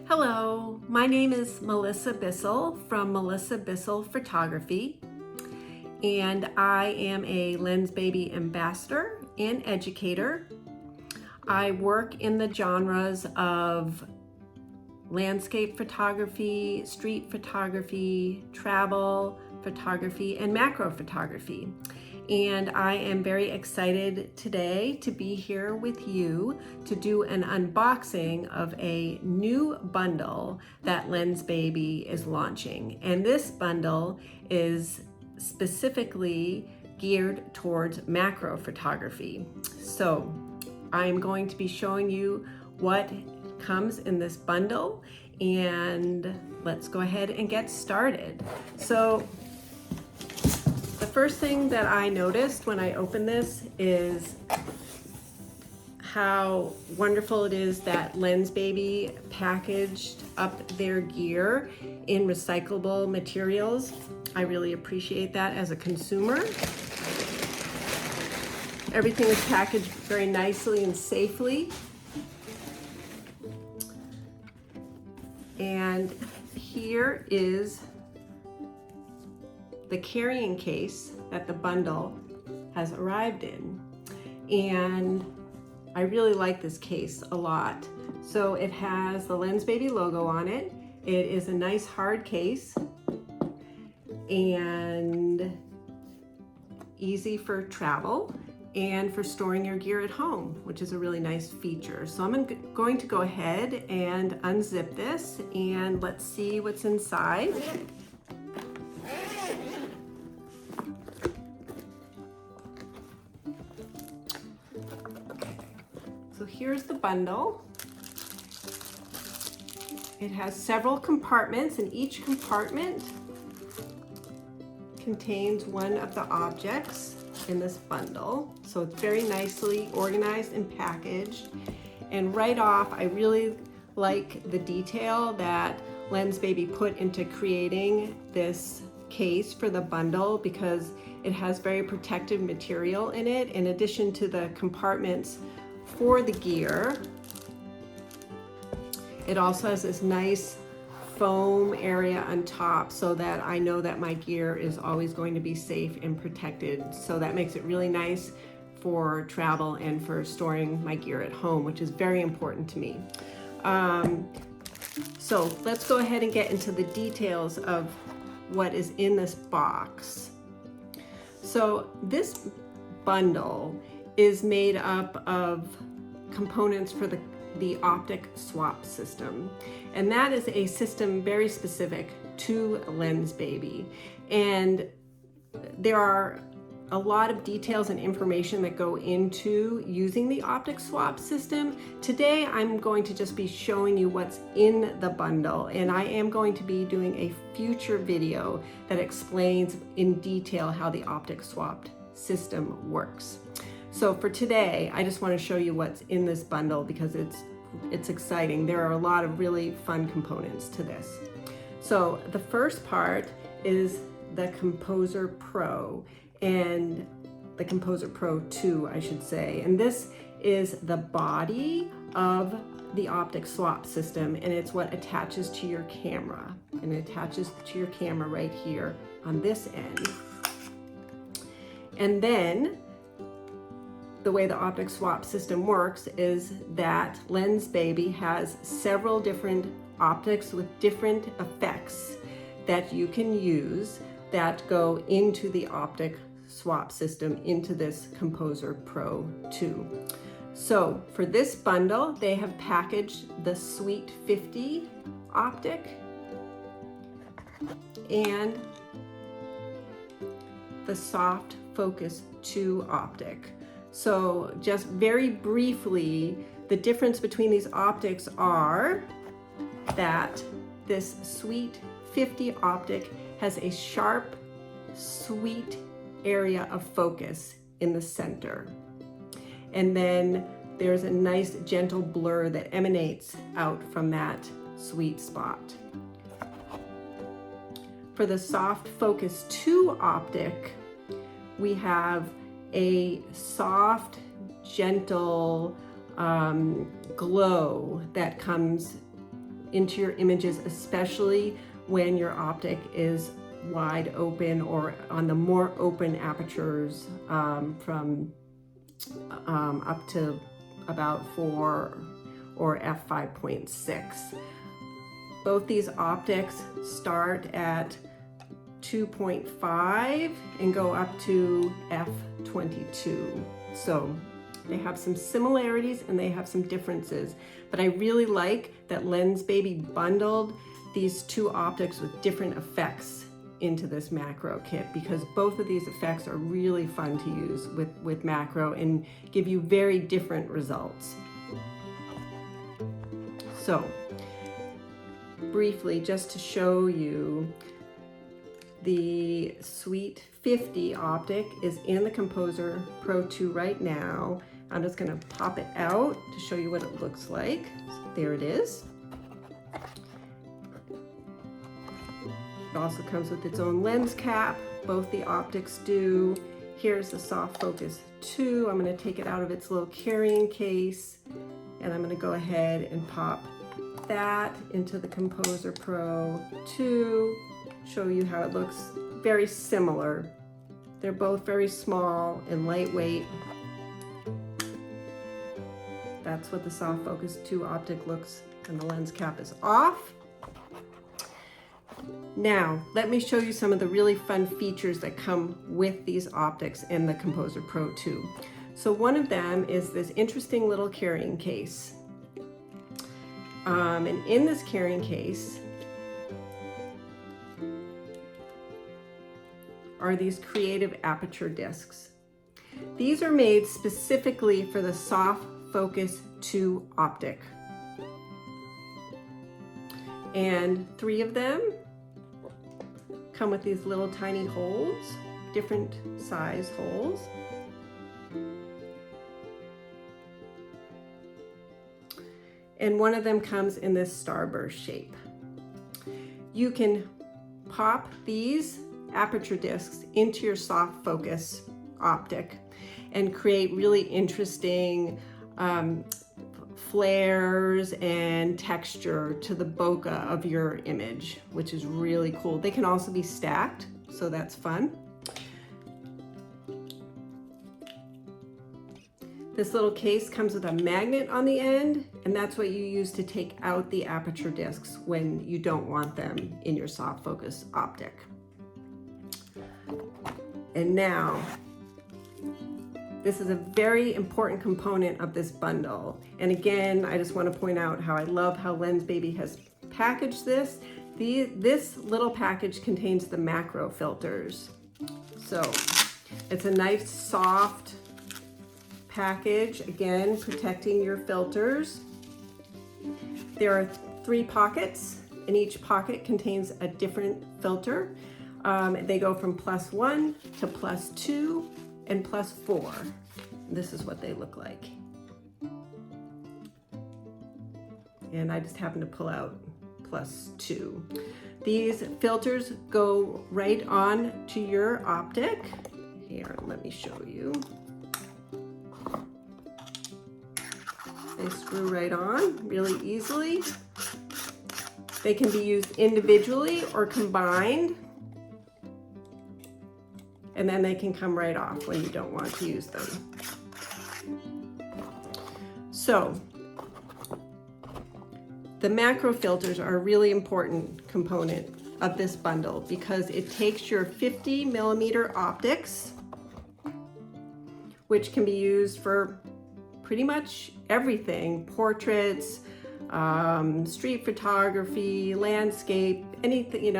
Hello, my name is Melissa Bissell from Melissa Bissell Photography, and I am a Lensbaby ambassador and educator. I work in the genres of landscape photography, street photography, travel photography, and macro photography. And I am very excited today to be here with you to do an unboxing of a new bundle that Lensbaby is launching. And this bundle is specifically geared towards macro photography. So I'm going to be showing you what comes in this bundle, and let's go ahead and get started. So the first thing that I noticed when I opened this is how wonderful it is that Lensbaby packaged up their gear in recyclable materials. I really appreciate that as a consumer. Everything is packaged very nicely and safely. And here is the carrying case that the bundle has arrived in. And I really like this case a lot. So it has the Lensbaby logo on it. It is a nice hard case and easy for travel and for storing your gear at home, which is a really nice feature. So I'm going to go ahead and unzip this and let's see what's inside. So here's the bundle. It has several compartments, and each compartment contains one of the objects in this bundle. So it's very nicely organized and packaged. And right off, I really like the detail that Lensbaby put into creating this case for the bundle, because it has very protective material in it. In addition to the compartments for the gear, it also has this nice foam area on top so that I know that my gear is always going to be safe and protected. So that makes it really nice for travel and for storing my gear at home, which is very important to me. So let's go ahead and get into the details of what is in this box. So this bundle is made up of components for the Optic swap system, and that is a system very specific to Lensbaby. And there are a lot of details and information that go into using the Optic swap system. Today I'm going to just be showing you what's in the bundle, and I am going to be doing a future video that explains in detail how the Optic swap system works. So for today, I just want to show you what's in this bundle because it's exciting. There are a lot of really fun components to this. So the first part is the Composer Pro, and the Composer Pro 2, I should say. And this is the body of the Optic swap system, and it's what attaches to your camera. And it attaches to your camera right here on this end. And then the way the Optic swap system works is that Lensbaby has several different optics with different effects that you can use that go into the Optic swap system, into this Composer Pro 2. So for this bundle, they have packaged the Sweet 50 optic and the Soft Focus 2 optic. So just very briefly, the difference between these optics are that this Sweet 50 optic has a sharp, sweet area of focus in the center. And then there's a nice gentle blur that emanates out from that sweet spot. For the Soft Focus 2 optic, we have a soft, gentle glow that comes into your images, especially when your optic is wide open or on the more open apertures from up to about 4 or f5.6. Both these optics start at 2.5 and go up to f22. So they have some similarities and they have some differences, but I really like that Lensbaby bundled these two optics with different effects into this macro kit, because both of these effects are really fun to use with macro and give you very different results. So briefly, just to show you, the Sweet 50 optic is in the Composer Pro 2 right now. I'm just going to pop it out to show you what it looks like. So there it is. It also comes with its own lens cap. Both the optics do. Here's the Soft Focus 2. I'm going to take it out of its little carrying case, and I'm going to go ahead and pop that into the Composer Pro 2. Show you how it looks very similar. They're both very small and lightweight. That's what the Soft Focus 2 optic looks, and the lens cap is off. Now, let me show you some of the really fun features that come with these optics in the Composer Pro 2. So one of them is this interesting little carrying case. And in this carrying case are these creative aperture discs. These are made specifically for the Soft Focus 2 optic. And 3 of them come with these little tiny holes, different size holes. And one of them comes in this starburst shape. You can pop these aperture discs into your Soft Focus optic and create really interesting flares and texture to the bokeh of your image, which is really cool. They can also be stacked, so that's fun. This little case comes with a magnet on the end, and that's what you use to take out the aperture discs when you don't want them in your Soft Focus optic. And now, this is a very important component of this bundle. And again, I just want to point out how I love how Lensbaby has packaged this. This little package contains the macro filters. So it's a nice soft package, again, protecting your filters. There are 3 pockets, and each pocket contains a different filter. They go from +1 to +2 and +4. This is what they look like. And I just happen to pull out +2. These filters go right on to your optic. Here, let me show you. They screw right on really easily. They can be used individually or combined. And then they can come right off when you don't want to use them. So, the macro filters are a really important component of this bundle because it takes your 50mm optics, which can be used for pretty much everything: portraits, street photography, landscape, anything,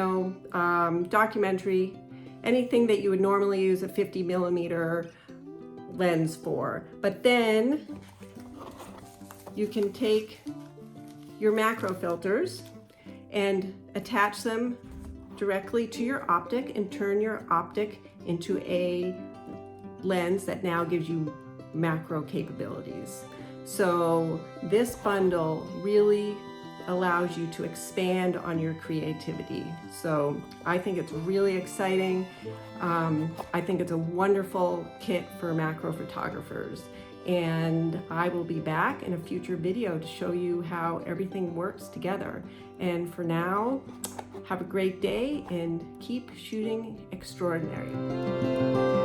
documentary, anything that you would normally use a 50mm lens for. But then you can take your macro filters and attach them directly to your optic and turn your optic into a lens that now gives you macro capabilities. So this bundle really allows you to expand on your creativity. So I think it's really exciting. I think it's a wonderful kit for macro photographers. And I will be back in a future video to show you how everything works together. And for now, have a great day and keep shooting extraordinary.